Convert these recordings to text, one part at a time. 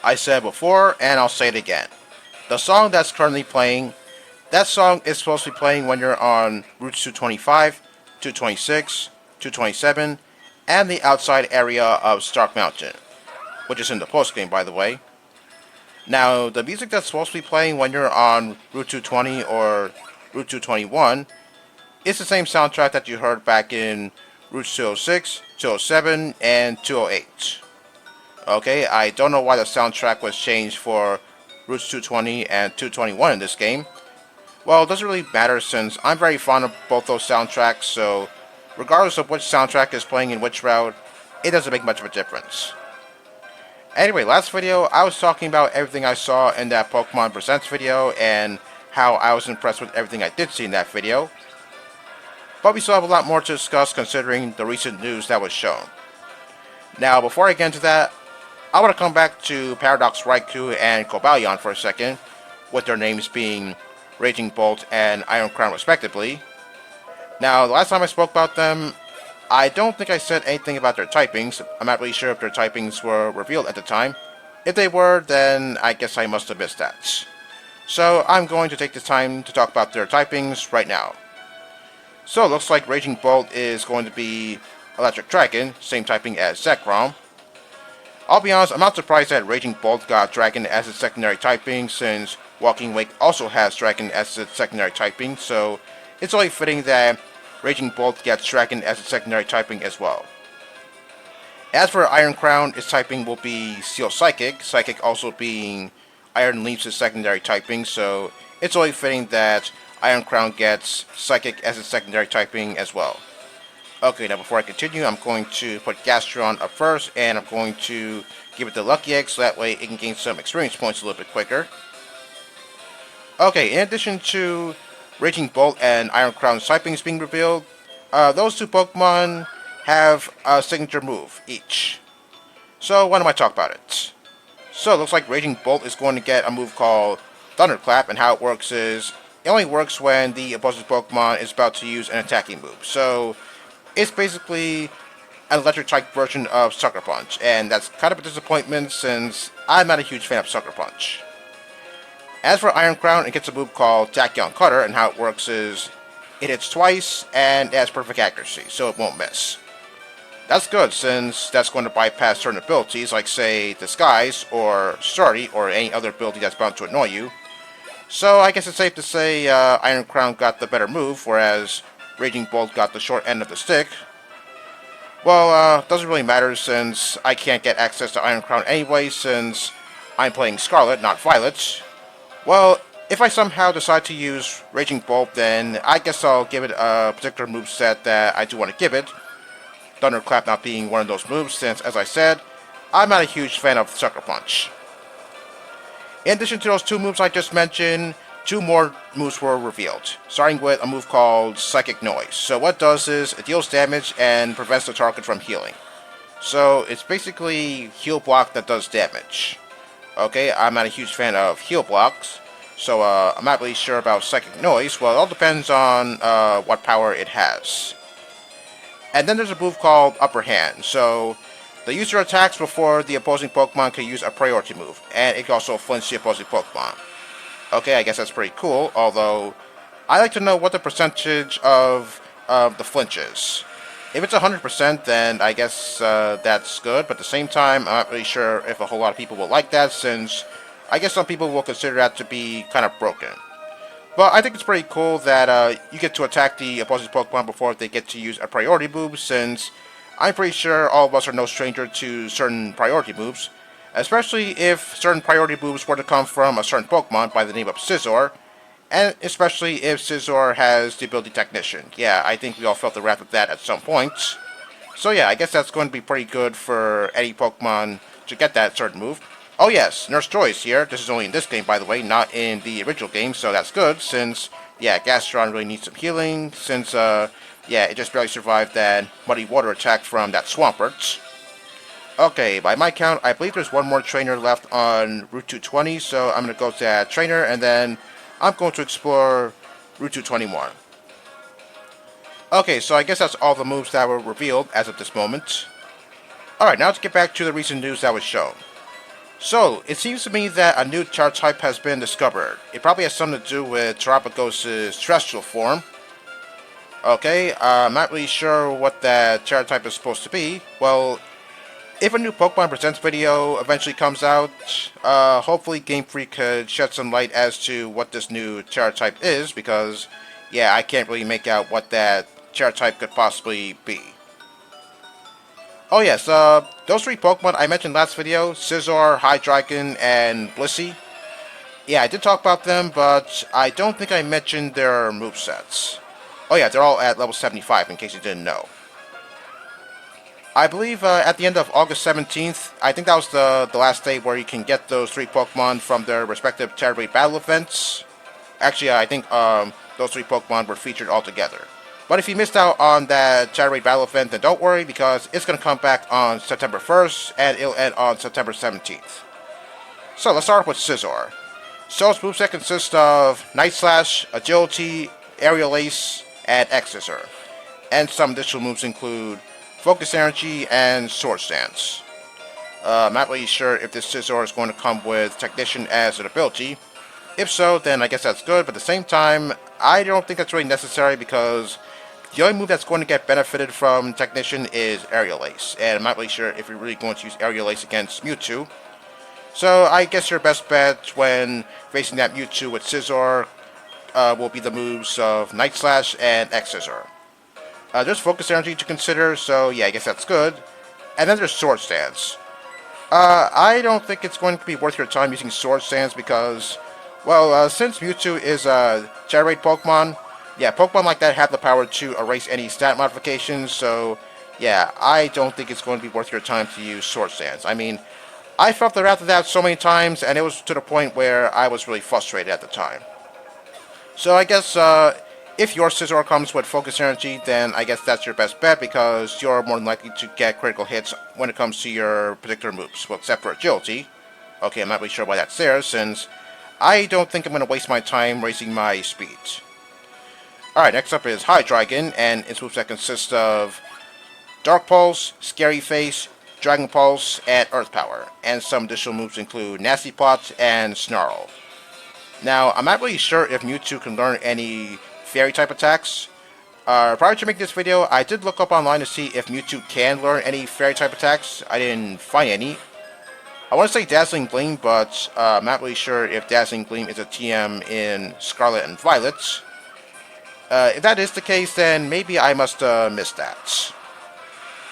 I said before, and I'll say it again. The song that's currently playing, that song is supposed to be playing when you're on routes 225, 226, 227, and the outside area of Stark Mountain, which is in the post game, by the way. Now, the music that's supposed to be playing when you're on Route 220 or Route 221 is the same soundtrack that you heard back in Route 206, 207, and 208. Okay, I don't know why the soundtrack was changed for Routes 220 and 221 in this game. Well, it doesn't really matter since I'm very fond of both those soundtracks, so regardless of which soundtrack is playing in which route, it doesn't make much of a difference. Anyway, last video, I was talking about everything I saw in that Pokemon Presents video and how I was impressed with everything I did see in that video. But we still have a lot more to discuss considering the recent news that was shown. Now, before I get into that, I want to come back to Paradox Raikou and Cobalion for a second, with their names being Raging Bolt and Iron Crown respectively. Now, the last time I spoke about them, I don't think I said anything about their typings. I'm not really sure if their typings were revealed at the time. If they were, then I guess I must have missed that. So I'm going to take the time to talk about their typings right now. So it looks like Raging Bolt is going to be Electric Dragon, same typing as Zekrom. I'll be honest, I'm not surprised that Raging Bolt got Dragon as its secondary typing, since Walking Wake also has Dragon as its secondary typing, so it's only fitting that Raging Bolt gets Dragon as its secondary typing as well. As for Iron Crown, its typing will be Steel Psychic, Psychic also being Iron Leaf's secondary typing, so it's only fitting that Iron Crown gets Psychic as its secondary typing as well. Okay, now before I continue, I'm going to put Gastron up first, and I'm going to give it the Lucky Egg so that way it can gain some experience points a little bit quicker. Okay, in addition to Raging Bolt and Iron Crown typings being revealed, those two Pokemon have a signature move each. So why don't I talk about it? So it looks like Raging Bolt is going to get a move called Thunderclap, and how it works is it only works when the opposing Pokemon is about to use an attacking move. So it's basically an electric type version of Sucker Punch, and that's kind of a disappointment since I'm not a huge fan of Sucker Punch. As for Iron Crown, it gets a move called Tachyon Cutter, and how it works is it hits twice and it has perfect accuracy, so it won't miss. That's good since that's going to bypass certain abilities like, say, Disguise or Sturdy or any other ability that's bound to annoy you. So I guess it's safe to say Iron Crown got the better move, whereas Raging Bolt got the short end of the stick. Well, doesn't really matter since I can't get access to Iron Crown anyway since I'm playing Scarlet, not Violet. Well, if I somehow decide to use Raging Bolt, then I guess I'll give it a particular moveset that I do want to give it. Thunderclap not being one of those moves since, as I said, I'm not a huge fan of Sucker Punch. In addition to those two moves I just mentioned, two more moves were revealed, starting with a move called Psychic Noise. So what it does is it deals damage and prevents the target from healing. So it's basically heal block that does damage. Okay, I'm not a huge fan of heal blocks, so I'm not really sure about Psychic Noise. Well, it all depends on what power it has. And then there's a move called Upper Hand. So the user attacks before the opposing Pokemon can use a priority move, and it can also flinch the opposing Pokemon. Okay, I guess that's pretty cool, although I like to know what the percentage of the flinch is. If it's 100%, then I guess that's good, but at the same time, I'm not really sure if a whole lot of people will like that, since I guess some people will consider that to be kind of broken. But I think it's pretty cool that you get to attack the opposing Pokemon before they get to use a priority move, since I'm pretty sure all of us are no stranger to certain priority moves, especially if certain priority moves were to come from a certain Pokemon by the name of Scizor, and especially if Scizor has the ability Technician. Yeah, I think we all felt the wrath of that at some point. So yeah, I guess that's going to be pretty good for any Pokemon to get that certain move. Oh yes, Nurse Joy is here. This is only in this game, by the way, not in the original game, so that's good, since, yeah, Gastron really needs some healing, since, yeah, it just barely survived that Muddy Water attack from that Swampert. Okay, by my count, I believe there's one more trainer left on Route 220, so I'm going to go to that trainer, and then I'm going to explore Route 221. Okay, so I guess that's all the moves that were revealed as of this moment. Alright, now let's get back to the recent news that was shown. So, it seems to me that a new Tera Type has been discovered. It probably has something to do with Terapagos' terrestrial form. Okay, I'm not really sure what that Tera Type is supposed to be. Well, if a new Pokemon Presents video eventually comes out, hopefully Game Freak could shed some light as to what this new Tera Type is, because, yeah, I can't really make out what that Tera Type could possibly be. Oh yes, those three Pokemon I mentioned last video, Scizor, Hydreigon, and Blissey. Yeah, I did talk about them, but I don't think I mentioned their movesets. Oh yeah, they're all at level 75, in case you didn't know. I believe at the end of August 17th, I think that was the last day where you can get those three Pokemon from their respective Tera Type battle events. Actually, I think those three Pokemon were featured all together. But if you missed out on that Tera Type battle event, then don't worry, because it's going to come back on September 1st, and it'll end on September 17th. So let's start with Scizor. Scizor's moveset consists of Night Slash, Agility, Aerial Ace, and X Scissor. And some additional moves include Focus Energy and Sword Stance. I'm not really sure if this Scizor is going to come with Technician as an ability. If so, then I guess that's good, but at the same time, I don't think that's really necessary because the only move that's going to get benefited from Technician is Aerial Ace, and I'm not really sure if you're really going to use Aerial Ace against Mewtwo. So I guess your best bet when facing that Mewtwo with Scizor will be the moves of Night Slash and X Scissor. There's Focus Energy to consider, so yeah, I guess that's good. And then there's Sword Stance. I don't think it's going to be worth your time using Sword Stance because, well, since Mewtwo is a Generate Pokemon, yeah, Pokemon like that have the power to erase any stat modifications, so yeah, I don't think it's going to be worth your time to use Sword Stance. I mean, I felt the wrath of that so many times, and it was to the point where I was really frustrated at the time. So I guess if your Scizor comes with Focus Energy, then I guess that's your best bet because you're more than likely to get critical hits when it comes to your particular moves. Well, except for Agility. Okay, I'm not really sure why that's there, since I don't think I'm going to waste my time raising my speed. Alright, next up is Hydreigon, and its moveset consists of Dark Pulse, Scary Face, Dragon Pulse, and Earth Power. And some additional moves include Nasty Plot and Snarl. Now, I'm not really sure if Mewtwo can learn any Fairy type attacks. Prior to making this video, I did look up online to see if Mewtwo can learn any Fairy type attacks. I didn't find any. I want to say Dazzling Gleam, but I'm not really sure if Dazzling Gleam is a TM in Scarlet and Violet. If that is the case, then maybe I must missed that.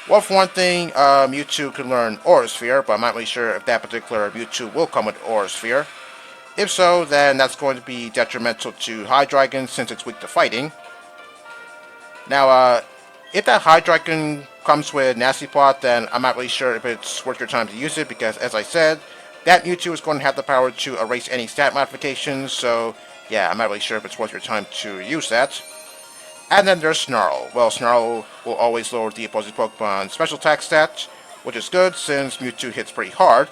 Well, for one thing, Mewtwo can learn Aura Sphere, but I'm not really sure if that particular Mewtwo will come with Aura Sphere. If so, then that's going to be detrimental to Hydreigon since it's weak to fighting. Now, if that Hydreigon comes with Nasty Plot, then I'm not really sure if it's worth your time to use it because, as I said, that Mewtwo is going to have the power to erase any stat modifications, so yeah, I'm not really sure if it's worth your time to use that. And then there's Snarl. Well, Snarl will always lower the opposing Pokemon's special attack stat, which is good since Mewtwo hits pretty hard.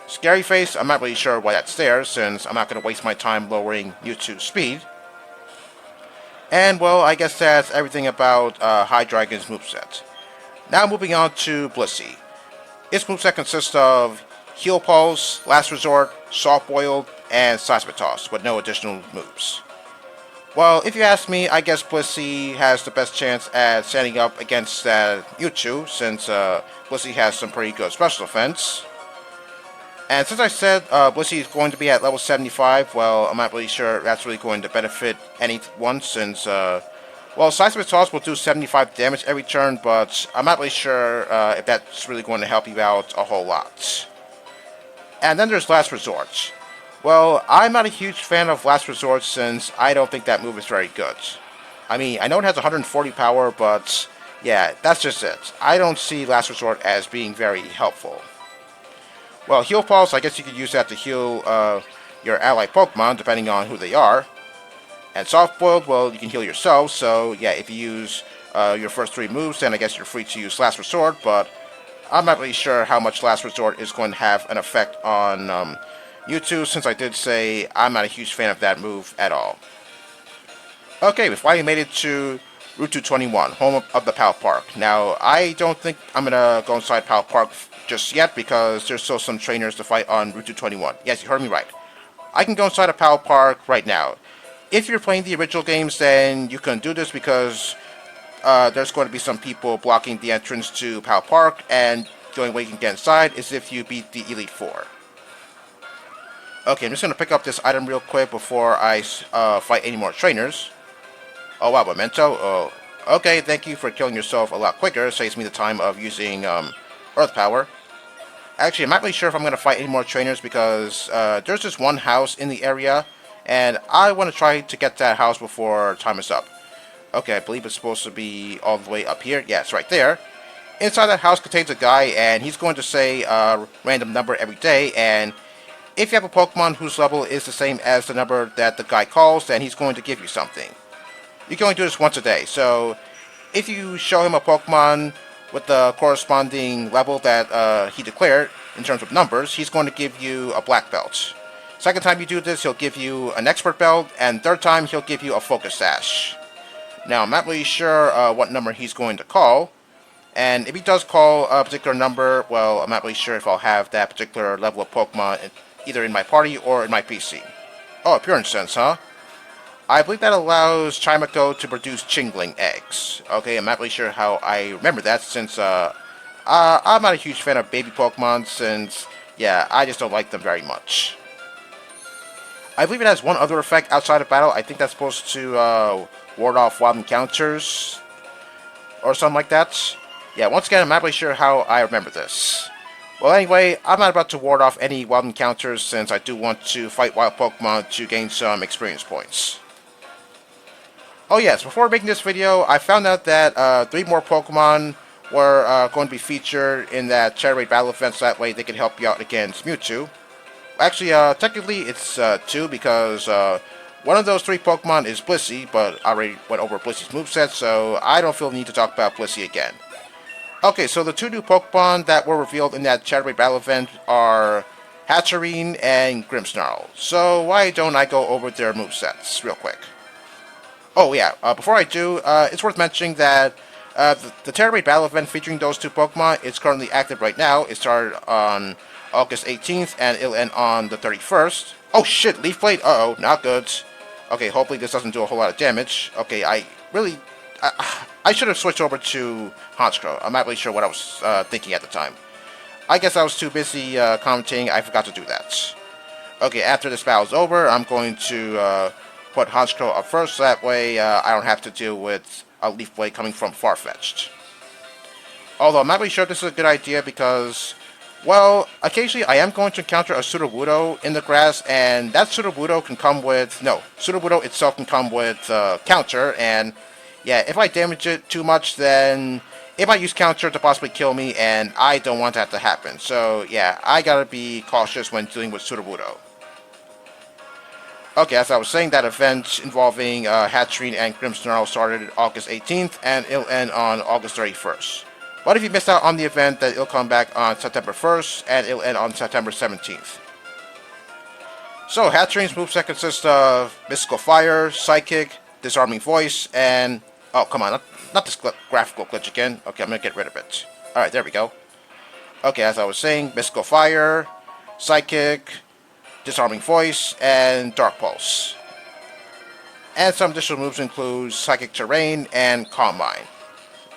Scary Face, I'm not really sure why that's there, since I'm not going to waste my time lowering Mewtwo's speed. And, well, I guess that's everything about Hydreigon's moveset. Now moving on to Blissey. Its moveset consists of Heal Pulse, Last Resort, Soft Boiled, and Seismic Toss, with no additional moves. Well, if you ask me, I guess Blissey has the best chance at standing up against Mewtwo, since Blissey has some pretty good special defense. And since I said Blissey is going to be at level 75, well, I'm not really sure that's really going to benefit anyone, since, well, Seismic Toss will do 75 damage every turn, but I'm not really sure if that's really going to help you out a whole lot. And then there's Last Resort. Well, I'm not a huge fan of Last Resort since I don't think that move is very good. I mean, I know it has 140 power, but yeah, that's just it. I don't see Last Resort as being very helpful. Well, Heal Pulse, I guess you could use that to heal your ally Pokemon, depending on who they are. And Soft Boiled, well, you can heal yourself, so yeah, if you use your first three moves, then I guess you're free to use Last Resort, but I'm not really sure how much Last Resort is going to have an effect on Mewtwo, since I did say I'm not a huge fan of that move at all. Okay, we finally made it to Route 221, home of the Pal Park. Now, I don't think I'm gonna go inside Pal Park just yet because there's still some trainers to fight on Route 221. Yes, you heard me right. I can go inside a Pal Park right now. If you're playing the original games, then you can do this because there's going to be some people blocking the entrance to Pal Park, and the only way you can get inside is if you beat the Elite Four. Okay, I'm just going to pick up this item real quick before I fight any more trainers. Oh wow, Memento? Oh, okay, thank you for killing yourself a lot quicker. Saves me the time of using Earth Power. Actually, I'm not really sure if I'm going to fight any more trainers because there's just one house in the area, and I want to try to get that house before time is up. Okay, I believe it's supposed to be all the way up here. Yeah, it's right there. Inside that house contains a guy, and he's going to say a random number every day, and if you have a Pokemon whose level is the same as the number that the guy calls, then he's going to give you something. You can only do this once a day, so if you show him a Pokemon with the corresponding level that he declared in terms of numbers, he's going to give you a black belt. Second time you do this, he'll give you an expert belt, and third time he'll give you a focus sash. Now, I'm not really sure what number he's going to call, and if he does call a particular number, well, I'm not really sure if I'll have that particular level of Pokemon either in my party or in my PC. Oh, Appearance Sense, huh? I believe that allows Chimako to produce Chingling eggs. Okay, I'm not really sure how I remember that since I'm not a huge fan of baby Pokemon since, yeah, I just don't like them very much. I believe it has one other effect outside of battle. I think that's supposed to ward off wild encounters or something like that. Yeah, once again, I'm not really sure how I remember this. Well, anyway, I'm not about to ward off any wild encounters since I do want to fight wild Pokemon to gain some experience points. Oh yes, before making this video, I found out that 3 more Pokemon were going to be featured in that Tera Type battle event, so that way they can help you out against Mewtwo. Actually, technically it's 2 because one of those 3 Pokemon is Blissey, but I already went over Blissey's moveset, so I don't feel the need to talk about Blissey again. Okay, so the 2 new Pokemon that were revealed in that Tera Type battle event are Hatterene and Grimmsnarl. So why don't I go over their movesets real quick? Oh yeah, before I do, it's worth mentioning that the Tera Type battle event featuring those 2 Pokemon is currently active right now. It started on August 18th, and it'll end on the 31st. Oh shit, Leaf Blade, uh-oh, not good. Okay, hopefully this doesn't do a whole lot of damage. Okay, I should have switched over to Honchkrow. I'm not really sure what I was thinking at the time. I guess I was too busy commenting, I forgot to do that. Okay, after this battle's over, I'm going to put Honchkrow up first, so that way I don't have to deal with a Leaf Blade coming from Farfetch'd. Although I'm not really sure if this is a good idea because, well, occasionally I am going to encounter a Sudowoodo in the grass, and that Sudowoodo can come with, no, Sudowoodo itself can come with counter, and yeah, if I damage it too much, then it might use counter to possibly kill me, and I don't want that to happen. So yeah, I gotta be cautious when dealing with Sudowoodo. Okay, as I was saying, that event involving Hatterene and Grimmsnarl started August 18th, and it'll end on August 31st. But if you missed out on the event, then it'll come back on September 1st, and it'll end on September 17th. So, Hatterene's moveset consists of Mystical Fire, Psychic, Disarming Voice, and... oh, come on, not this graphical glitch again. Okay, I'm gonna get rid of it. Alright, there we go. Okay, as I was saying, Mystical Fire, Psychic, Disarming Voice, and Dark Pulse. And some additional moves include Psychic Terrain and Calm Mind.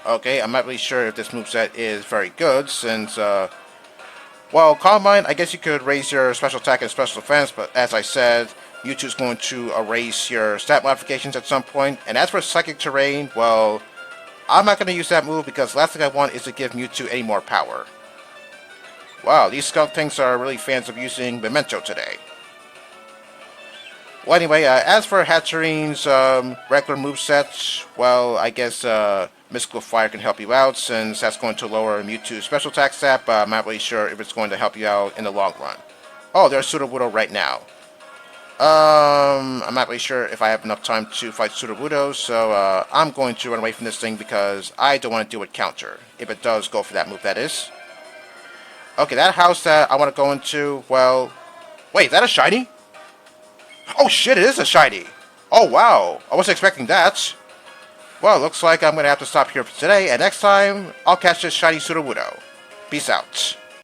Okay, I'm not really sure if this moveset is very good, since, well, Calm Mind, I guess you could raise your special attack and special defense, but as I said, Mewtwo's going to erase your stat modifications at some point. And as for Psychic Terrain, well, I'm not going to use that move because the last thing I want is to give Mewtwo any more power. Wow, these skunk tanks are really fans of using Memento today. Well, anyway, as for Hatterene's regular moveset, well, I guess Mystical Fire can help you out since that's going to lower Mewtwo's special attack stat, but I'm not really sure if it's going to help you out in the long run. Oh, there's Sudowoodo right now. I'm not really sure if I have enough time to fight Sudowoodo, so I'm going to run away from this thing because I don't want to deal with counter. If it does go for that move, that is. Okay, that house that I want to go into, well... wait, is that a shiny? Oh shit, it is a shiny! Oh wow, I wasn't expecting that. Well, looks like I'm going to have to stop here for today, and next time, I'll catch this shiny Sudowoodo. Peace out.